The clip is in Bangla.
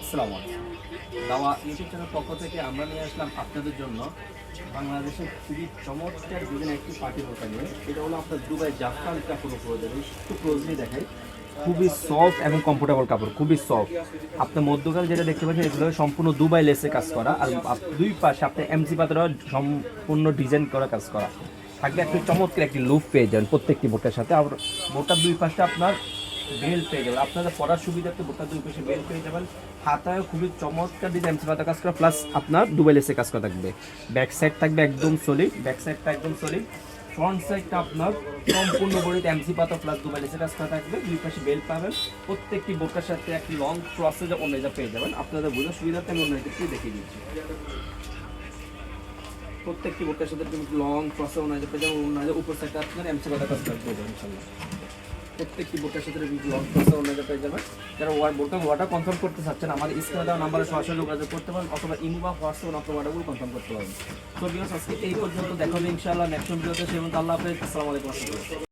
আসসালামু আলাইকুম। দাওয়া ইউটিউব চ্যানেল পক্ষ থেকে আমরা নিয়ে আসলাম আপনাদের জন্য বাংলাদেশের খুবই চমৎকার দুদিন একটি পার্টি বোরকা নিয়ে। এটা হলো আপনার দুবাই জাফরান কাপড় উপরে দেবে, একটু ক্লোজলি দেখাই। খুবই সফট এবং কমফোর্টেবল কাপড়, খুবই সফট। আপনার মধ্যকাল যেটা দেখতে পাচ্ছেন এগুলো সম্পূর্ণ দুবাই লেসে কাজ করা, আর দুই পাশে আপনার এমসি পাথর সম্পূর্ণ ডিজাইন করা কাজ করা থাকবে। একটি চমৎকার একটি লুক পেয়ে যাবেন প্রত্যেকটি বোরকার সাথে। আর বোরকার দুই পাশে আপনার বেল্ট পেয়ে যাবেন, আপনাদের পড়ার সুবিধার্থে বোরকার দুই পাশে বেল্ট পেয়ে যাবেন। হাতায় খুবই চমৎকার ডিজাইন এমসি পাতা কাজ করা, প্লাস আপনার দুবাই লেসে কাজ করা থাকবে। ব্যাক সাইড থাকবে একদম সলিড, ব্যাক সাইডটা একদম সলিড। ফ্রন্ট সাইডটা আপনার সম্পূর্ণ বডিতে এমসি পাতা প্লাস দুবাই লেসে কাজ করা থাকবে। দুই পাশে বেল্ট পাবেন। প্রত্যেকটি বোরকার সাথে একটি লং ক্রসেজ ওড়না পেয়ে যাবেন। আপনাদের বোঝার সুবিধার্থে আমি ওড়নাটা একটু দেখিয়ে দিচ্ছি। প্রত্যেকটি বোরকার সাথে লং ক্রসে ওড়না পেয়ে যাবেন। ওড়নার উপর সাইডটা আপনার এমসি পাতা কাজ করা পেয়ে যাবেন ইনশাআল্লাহ। প্রত্যেকটি বোরকার সাথে লং ক্রসে ওড়না পেয়ে যাবেন। যারা বোরকা ওয়াটার কনফার্ম করতে চাচ্ছেন আমাদের স্ক্রিনে দেওয়া নাম্বারে সরাসরি যোগাযোগ করতে পারেন, অথবা ইমো বা হোয়াটসঅ্যাপে আপনার অর্ডারগুলো কনফার্ম করতে পারেন। তো ভিউয়ার্স, আজকে এই পর্যন্ত দেখা হবে ইনশাআল্লাহ নেক্সট ভিডিওতে। সেই পর্যন্ত আল্লাহ হাফেজ, আসসালামু আলাইকুম।